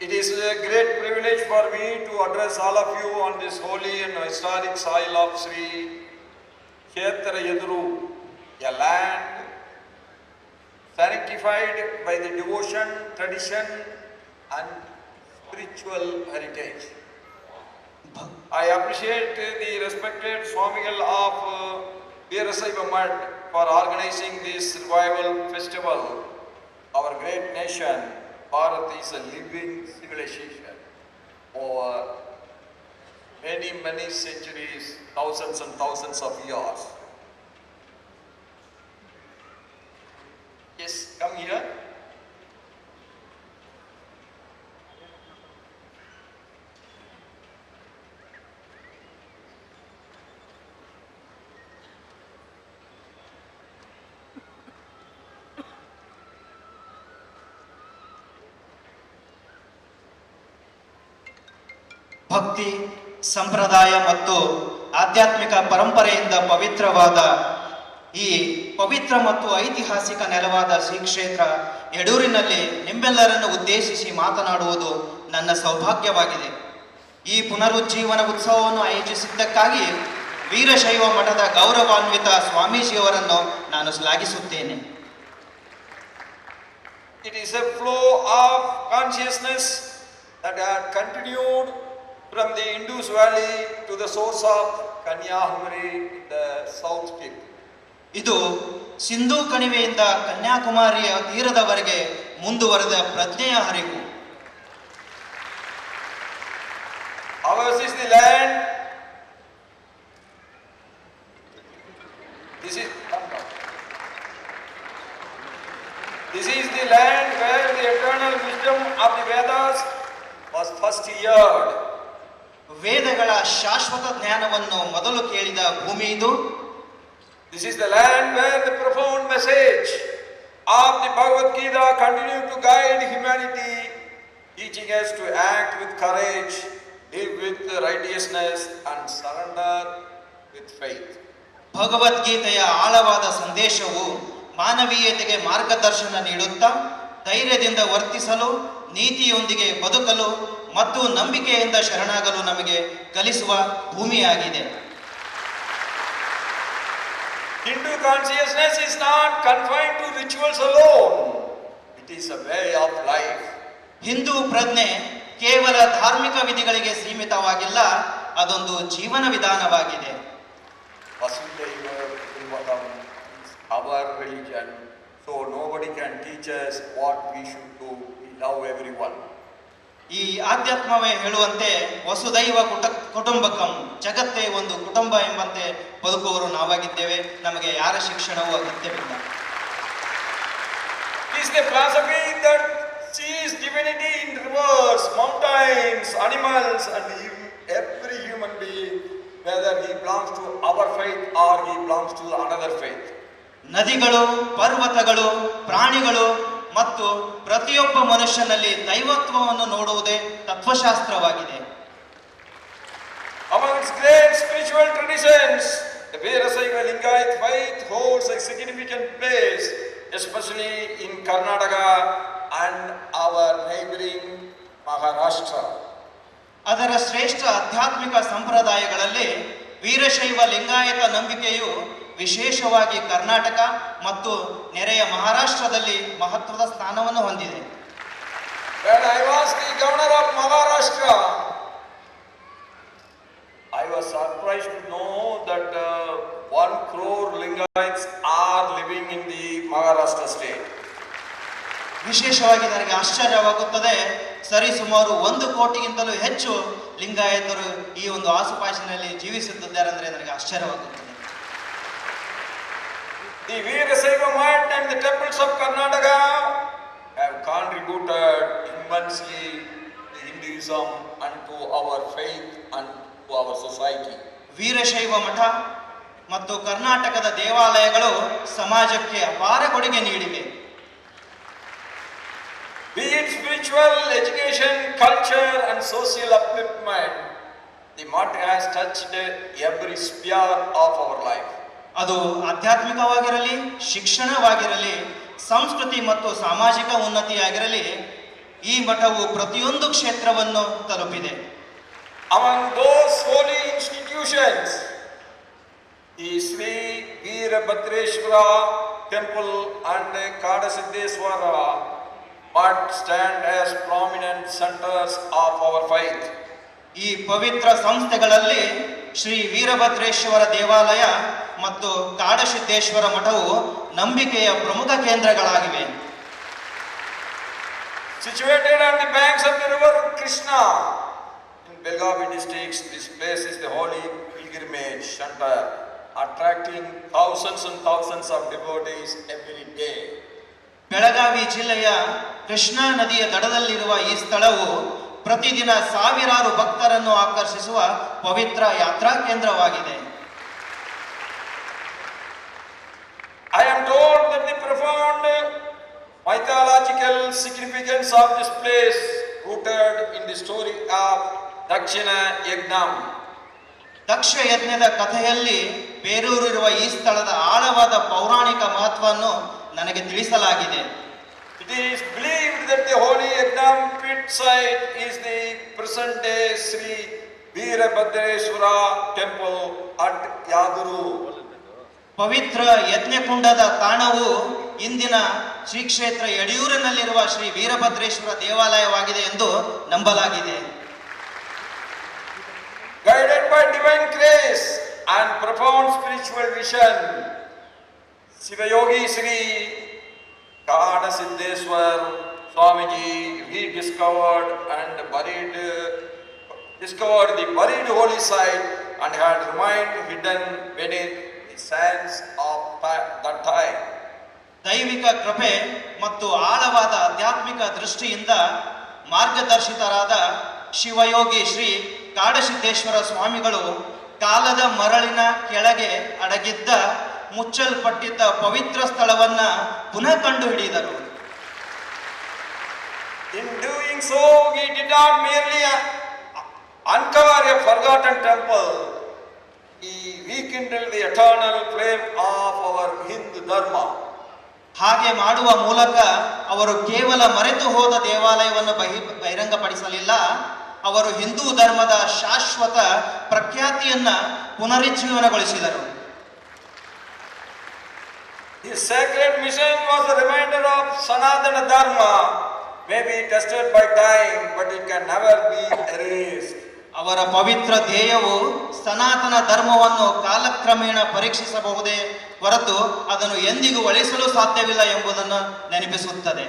It is a great privilege for me to address all of you on this holy and historic soil of Sri Kshetra Yaduru, a land sanctified by the devotion, tradition and spiritual heritage. I appreciate the respected Swamigal of Veerasaiva Mutt for organizing this revival festival. Our great nation, Bharat, is a living civilization over many centuries, thousands and thousands of years. Yes, come here. ಭಕ್ತಿ ಸಂಪ್ರದಾಯ ಮತ್ತು ಆಧ್ಯಾತ್ಮಿಕ ಪರಂಪರೆಯಿಂದ ಪವಿತ್ರವಾದ ಈ ಪವಿತ್ರ ಮತ್ತು ಐತಿಹಾಸಿಕ ನೆಲವಾದ ಶ್ರೀ ಕ್ಷೇತ್ರ ಯಡೂರಿನಲ್ಲಿ ನಿಮ್ಮೆಲ್ಲರನ್ನು ಉದ್ದೇಶಿಸಿ ಮಾತನಾಡುವುದು ನನ್ನ ಸೌಭಾಗ್ಯವಾಗಿದೆ. ಈ ಪುನರುಜ್ಜೀವನ ಉತ್ಸವವನ್ನು ಆಯೋಜಿಸಿದ್ದಕ್ಕಾಗಿ ವೀರಶೈವ ಮಠದ ಗೌರವಾನ್ವಿತ ಸ್ವಾಮೀಜಿಯವರನ್ನು ನಾನು ಶ್ಲಾಘಿಸುತ್ತೇನೆ. It is a flow of consciousness that had continued from the Indus Valley to the source of Kanyakumari in the south tip. ಇದು ಸಿಂಧೂ ಕಣಿವೆಯಿಂದ ಕನ್ಯಾಕುಮಾರಿಯ ತೀರದವರೆಗೆ ಮುಂದುವರೆದ ಪ್ರಜ್ಞೆಯ ಹರಿವು. Ours is the land. This is the land where the eternal wisdom of the Vedas was first heard. ವೇದಗಳ ಶಾಶ್ವತ ಜ್ಞಾನವನ್ನು ಮೊದಲು ಕೇಳಿದ ಭೂಮಿ ಇದು. This is the land where the profound message of the Bhagavad Gita continued to guide humanity, teaching us to act with courage, live with righteousness and surrender with faith. ಭಗವದ್ಗೀತೆಯ ಆಳವಾದ ಸಂದೇಶವು ಮಾನವೀಯತೆಗೆ ಮಾರ್ಗದರ್ಶನ ನೀಡುತ್ತಾ ಧೈರ್ಯದಿಂದ ವರ್ತಿಸಲು, ನೀತಿಯೊಂದಿಗೆ ಬದುಕಲು ಮತ್ತು ನಂಬಿಕೆಯಿಂದ ಶರಣಾಗಲು ನಮಗೆ ಕಲಿಸುವ ಭೂಮಿಯಾಗಿದೆ. Hindu consciousness is not confined to rituals alone. It is a way of life. Hindu ಪ್ರಜ್ಞೆ ಕೇವಲ ಧಾರ್ಮಿಕ ವಿಧಿಗಳಿಗೆ ಸೀಮಿತವಾಗಿಲ್ಲ, ಅದೊಂದು ಜೀವನ ವಿಧಾನವಾಗಿದೆ. Vasudhaiva Kutumbakam is our religion, so nobody can teach us what we should do. We love everyone. ಈ ಆಧ್ಯಾತ್ಮವೇ ಹೇಳುವಂತೆ ವಸುದೈವ ಕುಟುಂಬಕಂ, ಜಗತ್ತೇ ಒಂದು ಕುಟುಂಬ ಎಂಬಂತೆ ಬದುಕುವವರು ನಾವಾಗಿದ್ದೇವೆ. ನಮಗೆ ಯಾರ ಶಿಕ್ಷಣವೂ ಅಗತ್ಯವಿಲ್ಲ. It is the philosophy that sees divinity in rivers, mountains, animals and every human being, whether he belongs to our faith or he belongs to another faith. ನದಿಗಳು, ಪರ್ವತಗಳು, ಪ್ರಾಣಿಗಳು ಮತ್ತು ಪ್ರತಿಯೊಬ್ಬ ಮನುಷ್ಯನಲ್ಲಿ ದೈವತ್ವವನ್ನು ನೋಡುವುದೇ ತತ್ವಶಾಸ್ತ್ರವಾಗಿದೆ. Among its great spiritual traditions, the Veerasaiva Lingayat faith holds a significant place, especially in Karnataka and our neighboring Maharashtra. ಅದರ ಶ್ರೇಷ್ಠ ಆಧ್ಯಾತ್ಮಿಕ ಸಂಪ್ರದಾಯಗಳಲ್ಲಿ ವೀರಶೈವ ಲಿಂಗಾಯತ ನಂಬಿಕೆಯು ವಿಶೇಷವಾಗಿ ಕರ್ನಾಟಕ ಮತ್ತು ನೆರೆಯ ಮಹಾರಾಷ್ಟ್ರದಲ್ಲಿ ಮಹತ್ವದ ಸ್ಥಾನವನ್ನು ಹೊಂದಿದೆ. When I was the governor of Maharashtra, I was surprised to know that 1 crore Lingayats are living in the Maharashtra state. ವಿಶೇಷವಾಗಿ ನನಗೆ ಆಶ್ಚರ್ಯವಾಗುತ್ತದೆ, ಸರಿಸುಮಾರು 1 ಕೋಟಿಗಿಂತಲೂ ಹೆಚ್ಚು ಲಿಂಗಾಯತರು ಈ ಒಂದು ಆಸುಪಾಸಿನಲ್ಲಿ ಜೀವಿಸುತ್ತಿದ್ದಾರೆ ಅಂದರೆ ನನಗೆ ಆಶ್ಚರ್ಯವಾಗುತ್ತದೆ. The Veerasaiva Mutt and the temples of Karnataka have contributed immensely to Hinduism and to our faith and to our society. Veerashaiva ಮಠ ಮತ್ತು ಕರ್ನಾಟಕದ ದೇವಾಲಯಗಳು ಸಮಾಜಕ್ಕೆ ಅಪಾರ ಕೊಡುಗೆ ನೀಡಿವೆ. Be it spiritual, education, culture and social upliftment, the Mutt has touched every sphere of our life. ಅದು ಆಧ್ಯಾತ್ಮಿಕವಾಗಿರಲಿ, ಶಿಕ್ಷಣವಾಗಿರಲಿ, ಸಂಸ್ಕೃತಿ ಮತ್ತು ಸಾಮಾಜಿಕ ಉನ್ನತಿಯಾಗಿರಲಿ, ಈ ಮಠವು ಪ್ರತಿಯೊಂದು ಕ್ಷೇತ್ರವನ್ನು ತಲುಪಿದೆ. Among those holy institutions, the Sri Veerabhadraeshwara temple and Kadasiddheswara but stand as prominent centers of our faith. ಈ ಪವಿತ್ರ ಸಂಸ್ಥೆಗಳಲ್ಲಿ ಶ್ರೀ ವೀರಭದ್ರೇಶ್ವರ ದೇವಾಲಯ ಮತ್ತು ಕಾಡಸಿದ್ದೇಶ್ವರ ಮಠವು ನಂಬಿಕೆಯ ಪ್ರಮುಖ ಕೇಂದ್ರಗಳಾಗಿವೆ. Situated on the banks of the river Krishna in Belgavi districts, this place is the holy pilgrimage center, attracting thousands and thousands of devotees every day. Belagavi ಜಿಲ್ಲೆಯ ಕೃಷ್ಣಾ ನದಿಯ ದಡದಲ್ಲಿರುವ ಈ ಸ್ಥಳವು ಪ್ರತಿದಿನ ಸಾವಿರಾರು ಭಕ್ತರನ್ನು ಆಕರ್ಷಿಸುವ ಪವಿತ್ರ ಯಾತ್ರಾ ಕೇಂದ್ರವಾಗಿದೆ. I am told that the profound mythological significance of this place rooted in the story of Dakshina Yagnam. ದಕ್ಷ ಯಜ್ಞದ ಕಥೆಯಲ್ಲಿ ಬೇರೂರಿರುವ ಈ ಸ್ಥಳದ ಆಳವಾದ ಪೌರಾಣಿಕ ಮಹತ್ವವನ್ನು ನನಗೆ ತಿಳಿಸಲಾಗಿದೆ. It is believed that the holy Yagnam pit site is the present day Sri Veerabhadraeshwara temple at Yaduru. ಪವಿತ್ರ ಯಜ್ಞಕುಂಡದ ತಾಣವು ಇಂದಿನ ಶ್ರೀ ಕ್ಷೇತ್ರ ಯಡಿಯೂರಿನಲ್ಲಿರುವ ಶ್ರೀ ವೀರಭದ್ರೇಶ್ವರ ದೇವಾಲಯವಾಗಿದೆ ಎಂದು ನಂಬಲಾಗಿದೆ. Guided by divine grace and profound spiritual vision, Sivayogi Sri Kadasiddheswar Swamiji rediscovered and discovered the buried holy site and had remained hidden beneath the sands of that time. ದೈವಿಕ ಕೃಪೆ ಮತ್ತು ಆಳವಾದ ಆಧ್ಯಾತ್ಮಿಕ ದೃಷ್ಟಿಯಿಂದ ಮಾರ್ಗದರ್ಶಿತರಾದ ಶಿವಯೋಗಿ ಶ್ರೀ ಕಾಡಸಿದ್ದೇಶ್ವರ ಸ್ವಾಮಿಗಳು ಕಾಲದ ಮರಳಿನ ಕೆಳಗೆ ಅಡಗಿದ್ದ ಮುಚ್ಚಲ್ಪಟ್ಟಿದ್ದ ಪವಿತ್ರ ಸ್ಥಳವನ್ನ ಪುನಃ ಕಂಡುಹಿಡಿದರು. In doing so, he did not merely uncover a forgotten temple, he rekindled the eternal flame of our Hindu Dharma. ಹಾಗೆ ಮಾಡುವ ಮೂಲಕ ಅವರು ಕೇವಲ ಮರೆತು ಹೋದ ದೇವಾಲಯವನ್ನು ಬಹಿರಂಗಪಡಿಸಲಿಲ್ಲ, ಅವರು ಹಿಂದೂ ಧರ್ಮದ ಶಾಶ್ವತ ಪ್ರಖ್ಯಾತಿಯನ್ನ ಪುನರುಜ್ಜೀವನಗೊಳಿಸಿದರು. His sacred mission was a reminder of Sanatana Dharma, may be tested by time, but it can never be erased. ಅವರ ಪವಿತ್ರ ಧ್ಯೇಯವು ಸನಾತನ ಧರ್ಮವನ್ನು ಕಾಲಕ್ರಮೇಣ ಪರೀಕ್ಷಿಸಬಹುದೇ ಹೊರತು ಅದನ್ನು ಎಂದಿಗೂ ಅಳಿಸಲು ಸಾಧ್ಯವಿಲ್ಲ ಎಂಬುದನ್ನು ನೆನಪಿಸುತ್ತದೆ.